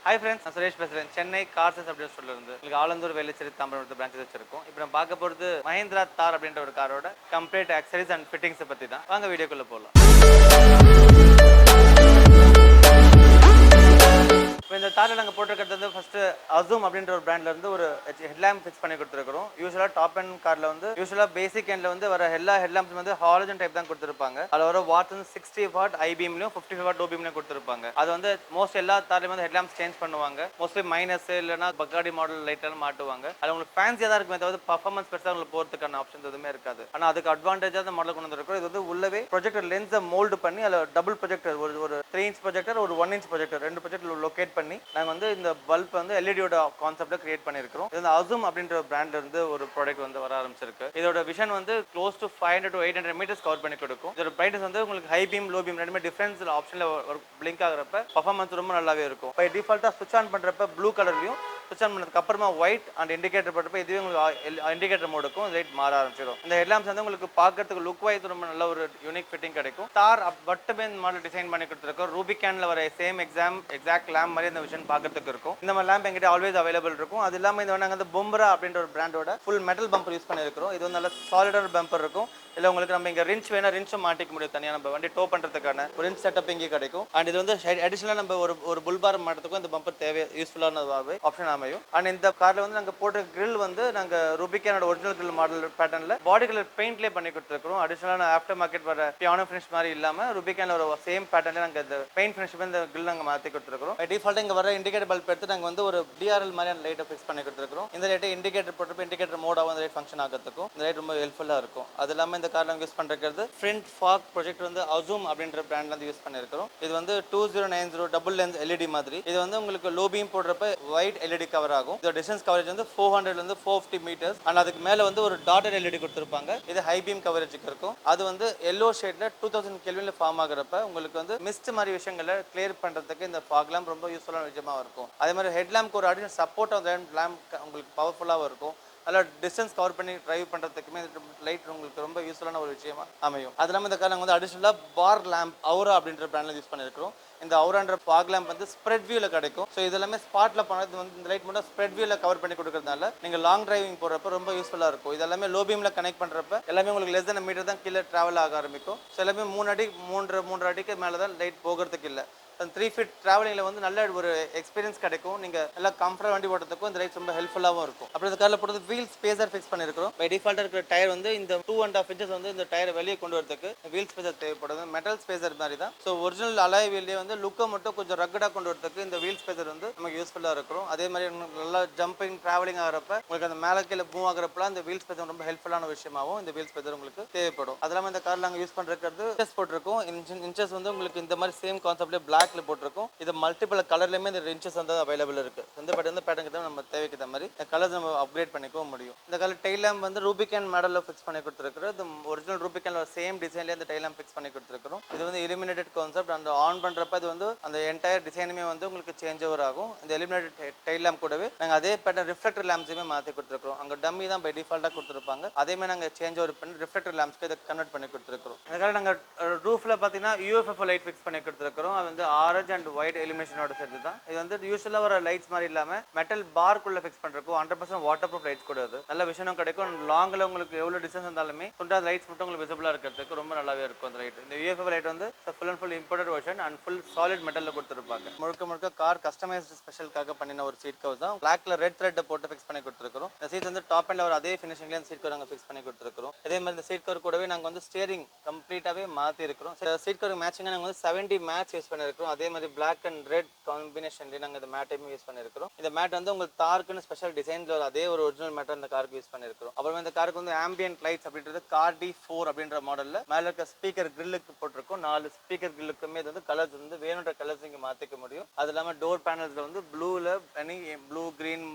Hi friends, நான் சுரேஷ் பேசுறேன். Chennai cars அப்படின்ற ஸ்டோர்ல இருந்து. உங்களுக்கு ஆலந்தூர், வேலச்சேரி, தாம்பரம் பிரான்ச்சஸ் வச்சிருக்கோம். இப்போ நம்ம பார்க்க போறது மஹிந்திரா தார் அப்படின்ற ஒரு காரோட கம்ப்ளீட் ஆக்சசரிஸ் அண்ட் ஃபிட்டிங்ஸ் பத்தி தான். வாங்க வீடியோக்குள்ள போலாம். இப்போ இந்த தாரில் நாங்கள் போட்டிருக்கிறது வந்து ஃபர்ஸ்ட் அசூம் அப்படின்ற ஒரு பிராண்ட்ல இருந்து ஒரு ஹெட்லாம்ப் ஃபிக்ஸ் பண்ணி கொடுத்துருக்கோம். யூஸ்வலாக டாப் அண்ட் கார்ல வந்து யூஸ்வலாக பேசிக் எண்ட்ல வந்து வர எல்லா ஹெட்லாம்ப்ஸ் வந்து ஹாலஜன் டைப் தான் கொடுத்துருப்பாங்க. அதில் வர வாட்ஸ் வந்து 60 வாட் ஐபீம்லையும் 55 வாட் ஓபீம்லையும் கொடுத்துருப்பாங்க. அது வந்து மோஸ்ட் எல்லா தார்லையும் வந்து ஹெட்லாம்ப்ஸ் சேஞ்ச் பண்ணுவாங்க. மோஸ்ட்லி மைனஸ் இல்லைன்னா பக்காடி மாடல் லைட்டாலும் மாட்டுவாங்க. அது உங்களுக்கு ஃபேன்சியாக தான் இருக்குமே தவிர பர்ஃபார்மன்ஸ் பெருசாக உங்களுக்கு போகிறதுக்கான ஆப்ஷன்ஸ் எதுவுமே இருக்காது. ஆனால் அதுக்கு அட்வான்டேஜாக அந்த மாடல் கொண்டு வந்துருக்கோம். இது வந்து உள்ளவே ப்ரொஜெக்டர் லென்ஸை மோல்டு பண்ணி அதில் டபுள் ப்ரொஜெக்டர் ஒரு 3 இன்ச் ப்ரொஜெக்டர் ஒரு 1 இன்ச் ப்ரொஜெக்டர் ரெண்டு ப்ரொஜெக்டர் லொகேட் பண்ணி நாங்கள் வந்து இந்த பல்ப் வந்து எல்இடியோட கான்செப்ட்ல கிரியேட் பண்ணிருக்கோம். இது அசூம் அப்படின்ற பிராண்ட்ல இருந்து ஒரு ப்ராடக்ட் வந்து வர ஆரம்பிச்சிருக்கு. இதோட விஷன் வந்து close to 500 to 800 meters cover பண்ணி கொடுக்கும். இதோட பிரைட்னஸ் வந்து உங்களுக்கு ஹை பீம் லோ பீம் ரெண்டுமே டிஃபரன்ஸ் ஆப்ஷன்ல பிளிங்க் ஆகுறப்ப பர்ஃபார்மன்ஸ் ரொம்ப நல்லாவே இருக்கும். பை டிஃபால்ட்டா ஸ்விட்ச் ஆன் பண்றப்ப ப்ளூ கலர்லயும் ஸ்விட்ச் ஆன் பண்ணதுக்கு அப்புறமா ஒயிட் அண்ட் இண்டிகேட்டர் போட்டப்ப இதுவே உங்களுக்கு இண்டிகேட்டர் மோடுக்கும் லைட் மாற ஆரம்பிச்சிடும். இந்த ஹெட்லாம்ப்ஸ் வந்து உங்களுக்கு பார்க்கறதுக்கு லுக் வைஸ் ரொம்ப நல்ல ஒரு யூனிக் ஃபிட்டிங் கிடைக்கும். தார் மட்டுமே மாடல் டிசைன் பண்ணி கொடுத்துருக்கோம். ரூபிகான்ல வர சேம் எக்ஸாக்ட் லேம்ப் மாதிரி இந்த விஷன் பார்க்கறதுக்கு இருக்கும். இந்த மாதிரி லேம்ப் எங்கிட்ட ஆல்வேஸ் அவைலபிள் இருக்கும். அது இல்லாமல் இந்த நாங்கள் வந்து பொம்பரா அப்படின்ற ஒரு பிராண்டோட ஃபுல் மெட்டல் பம்பர் யூஸ் பண்ணியிருக்கிறோம். இது வந்து நல்ல சாலிடர் பம்பர் இருக்கும். இல்லை உங்களுக்கு நம்ம இங்கே ரின்ச் வேணா ரின்ச்சும் மாட்டிக்க முடியும். தனியாக நம்ம வண்டி டோ பண்ணுறதுக்கான ஒரு ரின்ச் செட்டப் இங்கே கிடைக்கும். அண்ட் இது வந்து அடிஷனலாக நம்ம ஒரு புல்பார் மாட்டத்துக்கும் இந்த பம்பர் தேவை யூஸ்ஃபுல்லான ஆப்ஷன் அமையும். அண்ட் இந்த காரில் வந்து நாங்கள் போட்ட கிரில் வந்து நாங்கள் ரூபிகானோட ஒரிஜினல் கிரில் மாடல் பேட்டர்னில் பாடி கலர் பெயிண்ட்லேயே பண்ணி கொடுத்துருக்கோம். அடிஷனலான ஆஃப்டர் மார்க்கெட் வர பியானோ ஃபினிஷ் மாதிரி இல்லாமல் ரூபிகானில் ஒரு சேம் பேட்டர்னில் நாங்கள் இந்த பெயிண்ட் ஃபினிஷ் இந்த கிரில் நாங்கள் மாற்றி கொடுத்துருக்கோம். டிஃபால்ட்டாக இங்கே வர இண்டிகேட்டர் பல்ப் எடுத்து நாங்கள் வந்து ஒரு டிஆர்எல் மாதிரியான லைட்டை ஃபிக்ஸ் பண்ணி கொடுத்துருக்கோம். இந்த லைட்டை இண்டிகேட்டர் போட்டப்போ இண்டிகேட்டர் மோடாக அந்த லைட் ஃபங்க்ஷன் ஆகிறதுக்கும் இந்த லைட் ரொம்ப ஹெல்ப்ஃபுல்லாக இருக்கும். அது இல்லாமல் இந்த காரில் யூஸ் பண்ணுறது ஃப்ரண்ட் ஃபாக் ப்ரொஜெக்ட் வந்து அசூம் அப்படின்ற பிராண்ட்ல வந்து யூஸ் பண்ணியிருக்கிறோம். இது வந்து 2090 டபுள் லென்ஸ் எல்இடி மாதிரி. இது வந்து உங்களுக்கு லோ பீம் போடுறப்ப ஒயிட் எல்இடி கவர் ஆகும். இதோட டிஸ்டன்ஸ் கவரேஜ் வந்து 400 இருந்து 450 மீட்டர்ஸ். அண்ட் அதுக்கு மேல வந்து ஒரு டாட்டட் எல்இடி கொடுத்திருப்பாங்க. இது ஹை பீம் கவரேஜுக்கு இருக்கும். அது வந்து எல்லோ ஷேட்ல 2000 கெல்வின்ல ஃபார்ம் ஆகுறப்ப உங்களுக்கு வந்து மிஸ்ட் மாதிரி விஷயங்களை கிளியர் பண்றதுக்கு இந்த ஃபாக் லேம்ப் ரொம்ப யூஸ்ஃபுல்லான விஷயமா இருக்கும். அதே மாதிரி ஹெட் லேம்ப் ஒரு அடிஷனல் சப்போர்ட் ஆஃப் லேம்ப் உங்களுக்கு பவர்ஃபுல்லாகவும் இருக்கும். அதில் டிஸ்டன்ஸ் கவர் பண்ணி டிரைவ் பண்ணுறதுக்குமே லைட் உங்களுக்கு ரொம்ப யூஸ்ஃபுல்லான ஒரு விஷயமா அமையும். அது இல்லாமல் இந்த கார் நாங்கள் வந்து அடிஷனலாக பார் லேம்ப் அவுரா அப்படின்ற பிராண்டில் யூஸ் பண்ணியிருக்கிறோம். இந்த அவுரான்ற ஃபாக் லேம்ப் வந்து ஸ்ப்ரெட் வியூவில் கிடைக்கும். ஸோ இது எல்லாமே ஸ்பாட்டில் பண்ணது வந்து இந்த லைட் மட்டும் ஸ்ப்ரெட் வியூவில் கவர் பண்ணி கொடுக்கறதுனால நீங்கள் லாங் டிரைவிங் போகிறப்ப ரொம்ப யூஸ்ஃபுல்லாக இருக்கும். இது எல்லாமே லோ பீமில் கனெக்ட் பண்ணுறப்ப எல்லாமே உங்களுக்கு லெஸ் தென் மீட்டர் தான் கீழே ட்ராவல் ஆக ஆரம்பிக்கும். ஸோ எல்லாமே 3 அடி 3 அடிக்கு மேலே தான் லைட் போகிறதுக்கு இல்லை. 3 ஃபீட் டிராவலிங்கில் வந்து நல்ல ஒரு எக்ஸ்பீரியன்ஸ் கிடைக்கும். நீங்கள் நல்லா கம்ஃபர்ட் வண்டி ஓட்டுறதுக்கும் இந்த லைட் ரொம்ப ஹெல்ப்ஃபுல்லாகவும் இருக்கும். அப்புறம் இந்த காரில் போடுறது வீல் ஸ்பேசர் ஃபிக்ஸ் பண்ணியிருக்கிறோம். பை டிஃபால்ட்டாக இருக்கிற டயர் வந்து இந்த 2.5 இன்ச்சஸ் வந்து இந்த டயரை வெளியே கொண்டு வரதுக்கு வீல் ஸ்பேசர் தேவைப்படுது. மெட்டல் ஸ்பேசர் மாதிரி தான். ஸோ ஒரிஜினல் அலாய் வீல்லே வந்து லுக்கை மட்டும் கொஞ்சம் ரக்கடாக கொண்டு வரதுக்கு இந்த வீல் ஸ்பேசர் வந்து நமக்கு யூஸ்ஃபுல்லாக இருக்கும். அதே மாதிரி நல்லா ஜம்பிங் டிராவலிங் ஆகிறப்ப உங்களுக்கு அந்த மேலே கீழே மூவ் ஆகிறப்பலாம் இந்த வீல் ஸ்பேசர் ரொம்ப ஹெல்ப்ஃபுல்லான விஷயமாகவும் இந்த வீல் ஸ்பேசர் உங்களுக்கு தேவைப்படும். அது இல்லாமல் இந்த காரில் நாங்கள் யூஸ் பண்ணுறது இன்ச்சஸ் போட்டிருக்கோம். இன்ச்சஸ் வந்து உங்களுக்கு இந்த மாதிரி சேம் கான்செப்ட்லேயே பிளாக்ல போட்டிருக்கும். இது மல்டிபிள் கலர்லயுமே இந்த இன்ச்சஸ் வந்து அவைலபிள் இருக்கு. எந்த பேட்டர்ன் கிட்ட நம்ம தேவைக்கு ஏற்ற மாதிரி கலர்ஸ் நம்ம அப்கிரேட் பண்ணிக்கவும் முடியும். இந்த கலர் டெயில் லேம்ப் வந்து ரூபிகான் மாடல்ல ஃபிக்ஸ் பண்ணி கொடுத்துருக்கிறோம். இது ஒரிஜினல் ரூபிகான்ல சேம் டிசைன்ல இந்த டெயில் லேம்ப் ஃபிக்ஸ் பண்ணி கொடுத்துருக்கிறோம். இது வந்து இலுமினேட்டட் கான்செப்ட். அந்த ஆன் பண்றப்ப இது வந்து அந்த என்டையர் டிசைனுமே வந்து உங்களுக்கு சேஞ்ச் ஓவர் ஆகும். இந்த இலுமினேட்டட் டெயில் லேம்ப் கூடவே நாங்கள் அதே பேட்டர்ன் ரிஃப்ளெக்டர் லேம்ப்ஸுமே மாற்றி கொடுத்துருக்கோம். அங்கே டம்மி தான் பை டிஃபால்ட்டாக கொடுத்துருப்பாங்க. அதேமே நாங்கள் சேஞ்ச் ஓவர் பண்ணி ரிஃப்ளெக்டர் லேம்ப்ஸ்க்கு இதை கன்வெர்ட் பண்ணி கொடுத்துருக்கோம். அதுக்காக நாங்கள் ரூஃப்ல பார்த்தீங்கன்னா யூஎஃப்எஃப் லைட் ஃபிக்ஸ் பண்ணி கொடுத்துருக்கிறோம். அது வந்து ஆரஞ்ச் அண்ட் ஒயிட் எலிமினேஷனோட சேர்த்து தான். இது வந்து யூஸ்வலாக ஒரு லைட்ஸ் மாதிரி இல்லாமல் மெட்டல் பார்க்குள்ள ஃபிக்ஸ் பண்ணுறக்கும் 100% வாட்டர் ப்ரூஃப் லைட்ஸ் கூட அது நல்ல விஷயம் கிடைக்கும். லாங்கில் உங்களுக்கு எவ்வளோ டிஸ்டன்ஸ் இருந்தாலுமே துண்டா லைட்ஸ் மட்டும் உங்களுக்கு விசிபிளாக இருக்கிறதுக்கு ரொம்ப நல்லாவே இருக்கும் அந்த லைட். இந்த யூஎஃப்எஃப் லைட் வந்து full and full imported version and full solid மெட்டலில் கொடுத்துருப்பாங்க. முழுக்க கார் கஸ்டமைஸ்டு ஸ்பெஷலுக்காக பண்ணின ஒரு சீட் கவர் தான். பிளாக்ல ரெட் த்ரெட் போட்டு ஃபிக்ஸ் பண்ணி கொடுத்துருக்கோம். இந்த சீட் வந்து டாப் அண்ட் ஒரு அதே ஃபினிஷிங்ல இந்த சீட் கவர் நாங்கள் ஃபிக்ஸ் பண்ணி கொடுத்துருக்கோம். இதே மாதிரி இந்த சீட் கவர் கூடவே நாங்கள் வந்து ஸ்டியரிங் கம்ப்ளீட்டாகவே மாற்றி இருக்கிறோம். சீட் கவர் மேட்சிங்காக நாங்கள் வந்து 70 மேட்ச் யூஸ் பண்ணியிருக்கிறோம். அதே மாதிரி பிளாக் அண்ட் ரெட் காம்பினேஷன்லேயே நாங்கள் இந்த மேட்டையும் யூஸ் பண்ணியிருக்கிறோம். இந்த மேட் வந்து உங்களுக்கு தாருக்குன்னு ஸ்பெஷல் டிசைன்ல அதே ஒரு ஒரிஜினல் மேட்டர் இந்த காருக்கு யூஸ் பண்ணியிருக்கிறோம். அப்புறம் இந்த காருக்கு வந்து ஆம்பியன்ட் லைட்ஸ் அப்படின்றது கார் D4 அப்படின்ற மாடலில் மேலே இருக்க ஸ்பீக்கர் கிரில்லுக்கு போட்டிருக்கும். 4 ஸ்பீக்கர் கிரில்லுக்குமே இது வந்து கலர்ஸ் வந்து வேணுன்ற கலர்ஸ் இங்கே மாற்றிக்க முடியும். அது இல்லாமல் டோர் பேனல்ஸில் வந்து ப்ளூவில் எனி ப்ளூ கிரீன்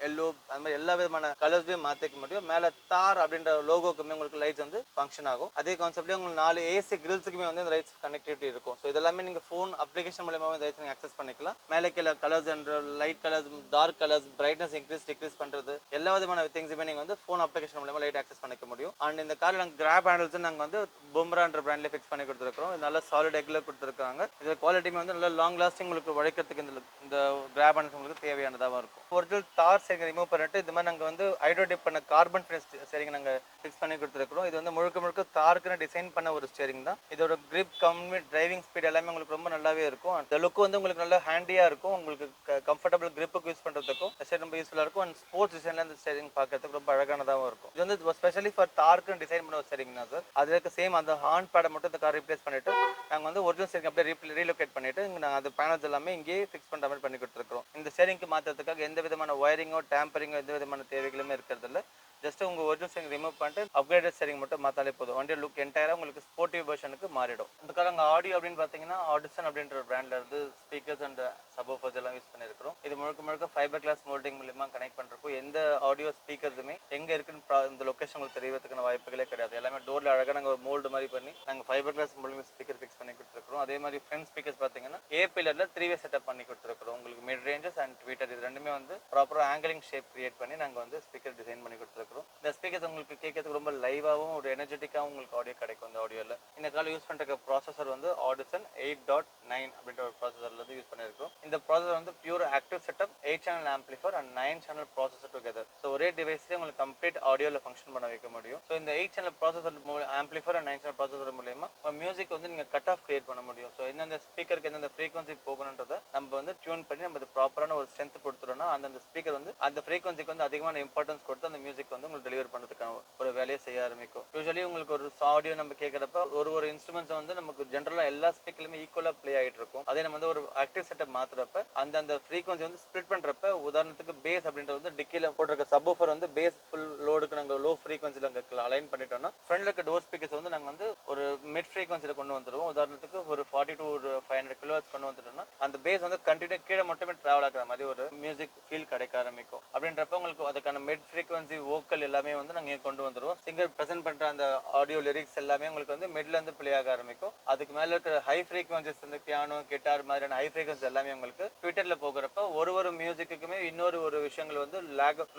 எல்லோ அந்த மாதிரி எல்லா விதமான கலர்ஸையும் மாற்றிக்க முடியும். மேலே தார் அப்படின்ற லோகோக்குமே உங்களுக்கு லைட்ஸ் வந்து ஃபங்க்ஷன் ஆகும். அதே கான்செப்ட்லேயே உங்களுக்கு 4 ஏசி கிரில்ஸுக்குமே வந்து இந்த லைட்ஸ் கனெக்டிவிட்டி இருக்கும். ஸோ இதெல்லாமே நீங்கள் ஃபோன் அப்ளிகேஷன் மூலமாக இந்த லைட்ஸ் நீங்கள் அக்சஸ் பண்ணிக்கலாம். மேலே கீழே colours and light colours, dark colours, brightness increase decrease பண்ணுறது எல்லா விதமான திங்ஸுமே நீங்கள் வந்து ஃபோன் அப்ளிகேஷன் மூலமாக லைட் அக்சஸ் பண்ணிக்க முடியும். அண்ட் இந்த காரில் நாங்கள் கிராப் ஹேண்டில்ஸ் நாங்கள் வந்து பும்ரான்ற பிராண்ட்லேயே ஃபிக்ஸ் பண்ணி கொடுத்துருக்கோம். இது நல்ல சாலிட் எக்ல கொடுத்துருக்காங்க. இது குவாலிட்டியுமே வந்து நல்ல லாங் லாஸ்டிங் உங்களுக்கு உழைக்கிறதுக்கு இந்த கிராப் ஹேண்டில்ஸ் உங்களுக்கு தேவையானதாக இருக்கும். ஒரிஜினல் தார் ஸ்டேரிங் ரிமூவ் பண்ணிட்டு இது மாதிரி நாங்கள் வந்து ஹைட்ரோடிப் பண்ண கார்பன் ஃபினிஷ் ஸ்டேரிங் நாங்கள் ஃபிக்ஸ் பண்ணி கொடுத்துருக்கோம். இது வந்து முழுக்க முழுக்க தாருக்குன்னு டிசைன் பண்ண ஒரு ஸ்டேரிங் தான். இதோட கிரிப், கம்மி, டிரைவிங் ஸ்பீட் எல்லாமே உங்களுக்கு ரொம்ப நல்லாவே இருக்கும். அந்த லுக் வந்து உங்களுக்கு நல்லா ஹேண்டியாக இருக்கும். உங்களுக்கு கம்ஃபர்டபுள் கிரிப்புக்கு யூஸ் பண்ணுறதுக்கும் ஸ்டேரிங் ரொம்ப யூஸ்ஃபுல்லாக இருக்கும். அண்ட் ஸ்போர்ட்ஸ் டிசைனில் இந்த ஸ்டேரிங் பார்க்கறதுக்கு ரொம்ப அழகானதாகவும் இருக்கும். இது வந்து ஸ்பெஷலி ஃபார் தாருக்குன்னு டிசைன் பண்ண ஒரு ஸ்டேரிங் தான் சார். அதுக்கு சேம் அந்த ஹார்ன் பேடை மட்டும் இந்த கார் ரீப்ளேஸ் பண்ணிட்டு நாங்கள் வந்து ஒரிஜினல் ஸ்டேரிங் அப்படியே ரீலோகேட் பண்ணிட்டு நாங்கள் அந்த பேனல்ஸ் எல்லாமே இங்கேயே ஃபிக்ஸ் பண்ணுற மாதிரி பண்ணி கொடுத்துருக்கோம். இந்த ஸ்டேரிங்க்கு மாற்றுறதுக்காக எந்த விதமான ஒயரிங்கோ டேம்பரிங்கோ எந்த விதமான தேவைகளுமே இருக்கிறதில்ல. ஜஸ்ட் உங்கள் ஒரிஜினல் ஸ்டேரிங் ரிமூவ் பண்ணிட்டு அப்கிரேடட் ஸ்டேரிங் மட்டும் மாற்றாலே போதும். வண்டியோட லுக் என்டையராக உங்களுக்கு ஸ்போர்ட்டிவ் வெர்ஷனுக்கு மாறிடும். அதுக்காக அங்கே ஆடியோ அப்படின்னு பார்த்தீங்கன்னா ஆடிசன் அப்படின்ற ஒரு பிராண்டில் இருந்து ஸ்பீக்கர்ஸ் அண்ட் சப்வூஃபர்ஸ் எல்லாம் யூஸ் பண்ணியிருக்கிறோம். இது முழுக்க முழுக்க ஃபைபர் கிளாஸ் மோல்டிங் மூலமா கனெக்ட் பண்ணுறப்போ எந்த ஆடியோ ஸ்பீக்கர்ஸுமே எங்கே இருக்குன்னு இந்த லொக்கேஷன் உங்களுக்கு தெரியறதுக்கான வாய்ப்புகளே கிடையாது. எல்லாமே டோரில் அழகாக நாங்கள் ஒரு மோல்டு மாதிரி பண்ணி நாங்கள் ஃபைபர் கிளாஸ் மூலியமாக ஸ்பீக்கர் ஃபிக்ஸ் பண்ணி கொடுத்துருக்கோம். அதே மாதிரி ஃப்ரண்ட் ஸ்பீக்கர்ஸ் பார்த்தீங்கன்னா ஏ பில்லரில் 3-வே செட்டப் பண்ணி கொடுத்துருக்கோம். உங்களுக்கு மிட் ரேஞ்சஸ் அண்ட் ட்வீட்டர் இது ரெண்டுமே வந்து ப்ராப்பராக ஆங்கிலிங் ஷேப் கிரியேட் பண்ணி நாங்கள் வந்து ஸ்பீக்கர் டிசைன் பண்ணி கொடுத்துருக்கோம். இந்த ஸ்பீக்கர்ஸ் உங்களுக்கு கேட்கறதுக்கு ரொம்ப லைவாகவும் ஒரு எனர்ஜெட்டிக்காகவும் உங்களுக்கு ஆடியோ கிடைக்கும். இந்த ஆடியோவில் இந்த கால யூஸ் பண்ணுற ப்ராசஸர் வந்து ஆடிசன் 8.9 அப்படின்ற ஒரு ப்ராசஸர்ல இருந்து யூஸ் பண்ணியிருக்கோம். இந்த ப்ராசஸர் வந்து pure active setup, 8 channel amplifier and 9 channel processor together. So ஒரே டிவைஸ்லேயே உங்களுக்கு கம்ப்ளீட் ஆடியோவில் ஃபங்க்ஷன் பண்ண வைக்க முடியும். ஸோ இந்த 8 channel processor amplifier and 9 channel processor மூலமா மியூசிக் வந்து நீங்கள் கட் ஆஃப் கிரியேட் பண்ண முடியும். ஸோ எந்தெந்த ஸ்பீக்கருக்கு எந்தெந்த ஃப்ரீக்வன்சி போகணுன்றதை நம்ம வந்து டியூன் பண்ணி நம்ம ப்ராப்பரான ஒரு ஸ்ட்ரென்த் கொடுத்துட்டோம்னா அந்த ஸ்பீக்கர் வந்து அந்த ஃப்ரீக்வன்சிக்கு வந்து அதிகமான இம்பார்ட்டன்ஸ் கொடுத்து அந்த மியூசிக் வந்து உங்களுக்கு டெலிவர் பண்ணுறதுக்கான ஒரு வேலையை செய்ய ஆரம்பிக்கும். யூஸ்வலி உங்களுக்கு ஒரு ஆடியோ நம்ம கேட்கறப்ப ஒரு இன்ஸ்ட்ருமெண்ட்ஸ் வந்து நமக்கு ஜென்ரலா எல்லா ஸ்பீக்கர்லுமே ஈக்குவலா ப்ளே ஆகிட்டு இருக்கும். அதே நம்ம வந்து ஒரு ஆக்டிவ் செட்டப் மாத்துறப்ப அந்த ஃப்ரீக்வன்சி வந்து ஸ்ப்ளிட் பண்றப்ப உதாரணத்துக்கு பேஸ் அப்படின்றது வந்து டிக்கில போட்டிருக்க சப்வூஃபர் வந்து பேஸ் ஃபுல் லோடுக்கு நாங்கள் லோ ஃப்ரீக்வன்சில அங்கே அலைன் பண்ணிட்டோம்னா ஃப்ரண்ட்ல இருக்க டோர் ஸ்பீக்கர்ஸ் வந்து நாங்கள் வந்து ஒரு மிட் ஃப்ரீக்வன்சில கொண்டு வந்துருவோம். உதாரணத்துக்கு ஒரு 40 to 500 கிலோவாட்ஸ் கொண்டு வந்துட்டோம்னா அந்த பேஸ் வந்து கண்டினியூ கீழே மட்டுமே டிராவல் ஆகிற மாதிரி ஒரு மியூசிக் ஃபீல் கிடைக்க ஆரம்பிக்கும். அப்படின்றப்ப உங்களுக்கு அதுக்கான மிட் ஃப்ரீக்வன்சி வோக்கல் எல்லாமே வந்து நாங்கள் கொண்டு வந்துருவோம். சிங்கர் ப்ரெசென்ட் பண்ற அந்த ஆடியோ லிரிக்ஸ் எல்லாமே உங்களுக்கு வந்து மிட்ல இருந்து ப்ளே ஆக ஆரம்பிக்கும். அதுக்கு மேல இருக்கிற ஹை ஃப்ரீக்வன்சிஸ் வந்து பியானோ, கிட்டார் மாதிரியான ஹை ஃப்ரீக்வன்சி எல்லாமே உங்களுக்கு ட்விட்டர்ல போகிறப்ப ஒரு மியூசிக்குமே இன்னொரு விஷயங்கள் வந்து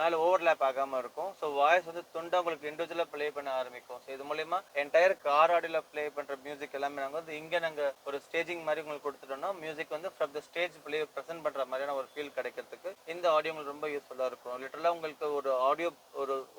மேல ஓவர்லேப் ஆகாம இருக்கும். ஸோ வாய்ஸ் வந்து துண்டா உங்களுக்கு இண்டிவிஜுவலா ப்ளே பண்ண ஆரம்பிக்கும். ஸோ இது மூலமா என்டையர் கார் ஆடியோல ப்ளே பண்ற மியூசிக் எல்லாமே நாங்கள் வந்து இங்க நாங்க ஒரு ஸ்டேஜிங் மாதிரி உங்களுக்கு கொடுத்துட்டோம்னா மியூசிக் வந்து from the stage play present பண்ற மாதிரியான ஒரு ஃபீல் கிடைக்கிறதுக்கு இந்த ஆடியோ உங்களுக்கு ரொம்ப யூஸ்ஃபுல்லா இருக்கும். லிட்டரலா உங்களுக்கு ஒரு ஆடியோ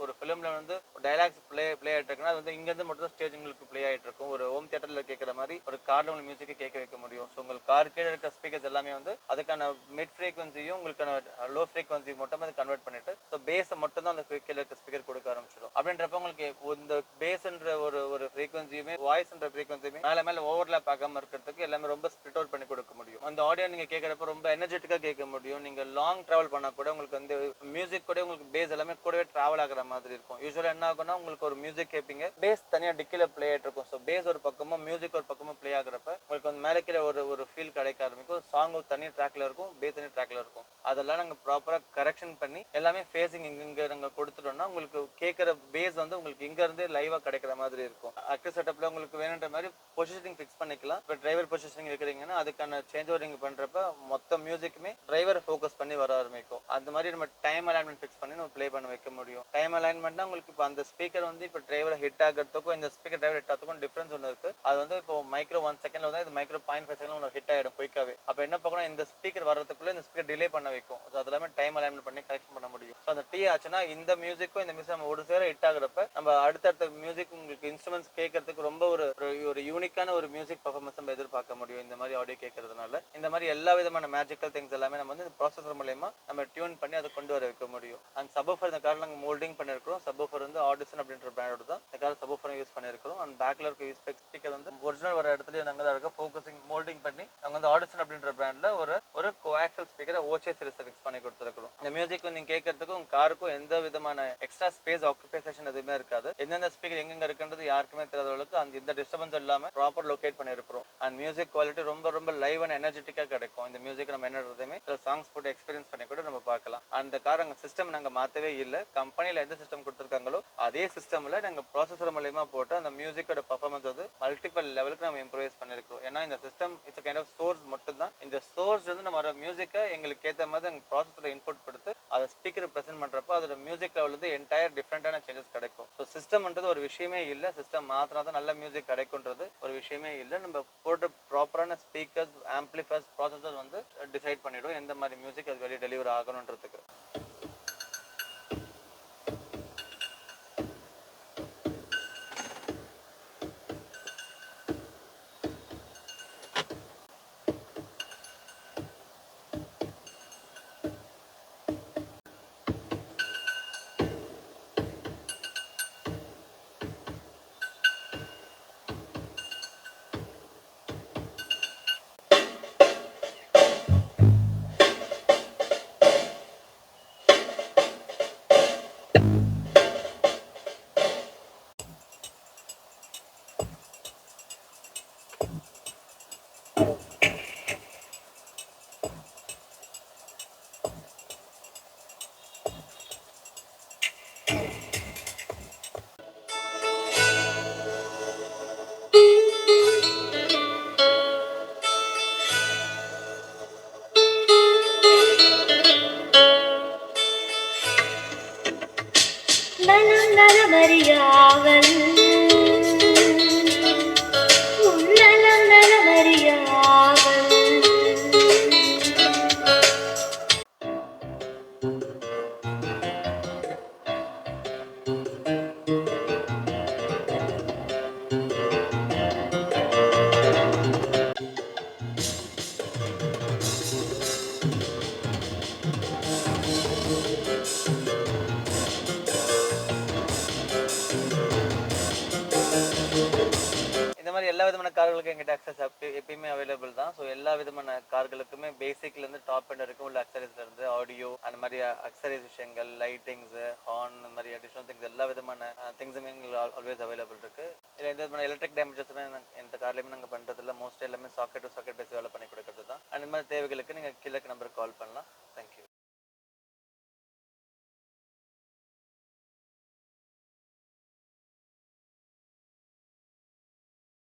ஒரு ஃபிலிம்ல வந்து டைலாக்ஸ் ப்ளே ஆகிட்டு இருக்குன்னா அது வந்து இங்கேருந்து மட்டும் தான் ஸ்டேஜ் உங்களுக்கு ப்ளே ஆகிட்டு இருக்கும். ஒரு ஹோம் தியேட்டரில் கேட்குற மாதிரி ஒரு காரில் உங்களுக்கு மியூசிக்கை கேட்க வைக்க முடியும். ஸோ உங்களுக்கு கார் கீழே இருக்க ஸ்பீக்கர்ஸ் எல்லாமே வந்து அதுக்கான மிட் ஃப்ரீக்வன்சியும் உங்களுக்கான லோ ஃப்ரீக்வன்சி மட்டும் அது கன்வெர்ட் பண்ணிட்டு ஸோ பேஸை மட்டும் தான் அந்த கீழே இருக்க ஸ்பீக்கர் கொடுக்க ஆரம்பிச்சிடும். அப்படின்றப்ப உங்களுக்கு இந்த பேஸ்ன்ற ஒரு ஃப்ரீக்வன்சியுமே வாய்ஸ்ன்ற ஃப்ரீக்வன்சியுமே மேலே ஓவர்லேப் ஆகாமல் இருக்கிறதுக்கு எல்லாமே ரொம்ப ஸ்ப்ளிட் அவுட் பண்ணி கொடுக்க முடியும். அந்த ஆடியோ நீங்கள் கேட்குறப்ப ரொம்ப எனர்ஜெட்டிக்காக கேட்க முடியும். நீங்கள் லாங் ட்ராவல் பண்ணால் கூட உங்களுக்கு வந்து மியூசிக் கூட உங்களுக்கு பேஸ் எல்லாமே கூடவே ட்ராவல் ஆகிற மாதிரி இருக்கும். யூஸ்வலாக என்ன ஆகும்னா உங்களுக்கு ஒரு மியூசிக் கேட்பீங்க, பேஸ் தனியாக டிக்கில ப்ளே ஆகிட்டு இருக்கும். ஸோ பேஸ் ஒரு பக்கமும் மியூசிக் ஒரு பக்கமும் ப்ளே ஆகுறப்ப உங்களுக்கு வந்து மேலே கீழே ஒரு ஃபீல் கிடைக்க ஆரம்பிக்கும். சாங் தனி ட்ராக்ல இருக்கும், பேஸ் தனி ட்ராக்ல இருக்கும். அதெல்லாம் நாங்கள் ப்ராப்பராக கரெக்ஷன் பண்ணி எல்லாமே ஃபேஸிங் இங்கே நாங்கள் கொடுத்துட்டோம்னா உங்களுக்கு கேட்குற பேஸ் வந்து உங்களுக்கு இங்க இருந்தே லைவா கிடைக்கிற மாதிரி இருக்கும். ஆக்டிவ் செட்டப்ல உங்களுக்கு வேணுன்ற மாதிரி பொசிஷனிங் ஃபிக்ஸ் பண்ணிக்கலாம். இப்போ டிரைவர் பொசிஷனிங் இருக்கிறீங்கன்னா அதுக்கான சேஞ்ச் ஓவர் நீங்கள் பண்றப்ப மொத்த மியூசிக்குமே டிரைவரை ஃபோக்கஸ் பண்ணி வர ஆரம்பிக்கும். அந்த மாதிரி நம்ம டைம் அலைன்மெண்ட் ஃபிக்ஸ் பண்ணி நம்ம ப்ளே பண்ண வைக்க முடியும். டைம் அலைன்மெண்ட்னா உங்களுக்கு இப்போ அந்த ஸ்பீக்கர் வந்து இப்போ டிரைவரை ஹிட் ஆகிறதுக்கும் இந்த ஸ்பீக்கர் டிரைவர் ஹிட் ஆகிறதுக்கும் டிஃபரன்ஸ் ஒன்று இருக்கு. அது வந்து இப்போ மைக்ரோ 1 செகண்ட்ல வந்து இது மைக்ரோ 0.5 செகண்ட்ல உங்களுக்கு ஹிட் ஆகிடும் குயிக்காவே. அப்போ என்ன பார்க்கணும், இந்த ஸ்பீக்கர் வரதுக்குள்ள இந்த ஸ்பீக்கர் டிலே பண்ண வைக்கும். அது எல்லாமே டைம் அலைன்மெண்ட் பண்ணி கரெக்ஷன் பண்ண முடியும். ஸோ அந்த டீ ஆச்சுன்னா இந்த மியூசிக்கும் இந்த மியூசிக் நம்ம ஒரு சேர ஹிட் ஆகுறப்ப நம்ம அடுத்தடுத்த மியூசிக் உங்களுக்கு இன்ஸ்ட்ருமெண்ட்ஸ் கேட்கறதுக்கு ரொம்ப ஒரு யூனிக்கான ஒரு மியூசிக் பர்ஃபார்மன்ஸ் நம்ம எதிர்பார்க்க முடியும் இந்த மாதிரி ஆடியோ கேட்கறதுனால. இந்த மாதிரி எல்லா விதமான மேஜிக்கல் திங்ஸ் எல்லாமே நம்ம வந்து இந்த ப்ராசஸர் மூலமா நம்ம டியூன் பண்ணி அதை கொண்டு வர வைக்க முடியும். அந்த சப்வூஃபர் இந்த காரில் நாங்கள் மோல்டிங் பண்ணிருக்கிறோம். சப்வூஃபர் வந்து ஆடிசன் அப்படின்ற பிராண்டோட தான் இந்த கார் சப்வூஃபர் யூஸ் பண்ணிருக்கிறோம். அண்ட் பேக்ல இருக்க ஸ்பீக்கர் வந்து ஒரிஜினல் வர இடத்துல நாங்கள் தான் இருக்க ஃபோக்கஸிங் மோல்டிங் பண்ணி நாங்கள் வந்து ஆடிசன் அப்படின்ற பிராண்ட்ல ஒரு கோஆக்சல் ஸ்பீக்கரை ஓச்சே சீரிஸ் ஃபிக்ஸ் பண்ணி கொடுத்துருக்கிறோம். இந்த மியூசிக் நீங்க கேட்கறதுக்கு பண்ணுறதுக்கும் காருக்கும் எந்த விதமான எக்ஸ்ட்ரா ஸ்பேஸ் ஆக்குபேஷன் எதுவுமே இருக்காது. எந்தெந்த ஸ்பீக்கர் எங்கெங்க இருக்குன்றது யாருக்குமே தெரியாத அளவுக்கு அந்த இந்த டிஸ்டர்பன்ஸ் இல்லாமல் ப்ராப்பர் லொகேட் பண்ணியிருப்போம். அண்ட் மியூசிக் குவாலிட்டி ரொம்ப ரொம்ப லைவ் அண்ட் எனர்ஜெட்டிக்காக கிடைக்கும். இந்த மியூசிக் நம்ம என்னதுமே சில சாங்ஸ் போட்டு எக்ஸ்பீரியன்ஸ் பண்ணி கூட நம்ம பார்க்கலாம். அந்த கார் அங்கே சிஸ்டம் நாங்கள் மாற்றவே இல்லை. கம்பெனியில் எந்த சிஸ்டம் கொடுத்துருக்காங்களோ அதே சிஸ்டமில் நாங்கள் ப்ராசஸர் மூலயமா போட்டு அந்த மியூசிக்கோட பர்ஃபார்மன்ஸ் வந்து மல்டிபிள் லெவலுக்கு நம்ம இம்ப்ரூவைஸ் பண்ணியிருக்கோம். ஏன்னா இந்த system it's kind of source மட்டும் தான். இந்த சோர்ஸ் வந்து நம்ம வர மியூசிக்கை எங்களுக்கு ஏற்ற மாதிரி எங்கள் ப்ராசஸர் இன்புட் கொடுத்து அதை ஸ்பீக்கர் ப்ரெசென்ட் பண்ணுறப்போ அதோட மியூசிக் லெவல் வந்து என்டையர் டிஃப்ரெண்டான சேஞ்சஸ் கிடைக்கும். ஸோ சிஸ்டம்ன்றது ஒரு விஷயமே இல்லை. சிஸ்டம் மாத்தினா தான் நல்ல மியூசிக் கிடைக்குன்றது ஒரு விஷயமே இல்லை. நம்ம போட்டு ப்ராப்பரான ஸ்பீக்கர்ஸ், ஆம்பிளிஃபயர்ஸ், ப்ராசஸர் வந்து டிசைட் பண்ணிவிடும் எந்த மாதிரி மியூசிக் அது வெளியே டெலிவர் ஆகணுன்றதுக்கு. எல்லா விதமான கார்களுக்கும் எங்கிட்ட அக்சஸ் எப்பயுமே அவைலபிள் தான். ஸோ எல்லா விதமான கார்களுக்குமே பேசிக்லேருந்து டாப் எண்ட் வரைக்கும் உள்ள அக்சரிஸ்லேருந்து ஆடியோ அந்த மாதிரி அக்சரிஸ் விஷயங்கள், லைட்டிங்ஸ், ஹார்ன், இந்த மாதிரி அடிஷனல் திங்ஸ் எல்லா விதமான திங்ஸுமே எங்களுக்கு ஆல்வேஸ் அவைலபிள் இருக்கு. இல்லை எந்த விதமான எலக்ட்ரிக் டேமேஜஸ்மே எந்த கார்லையுமே நாங்கள் பண்ணுறதில்ல. மோஸ்ட் எல்லாமே சாக்கெட் டு சாக்கெட் பேஸ் வேலை பண்ணி கொடுக்கறது தான். அந்த மாதிரி தேவைகளுக்கு நீங்கள் கீழே நம்பருக்கு கால் பண்ணலாம். தேங்க்யூ.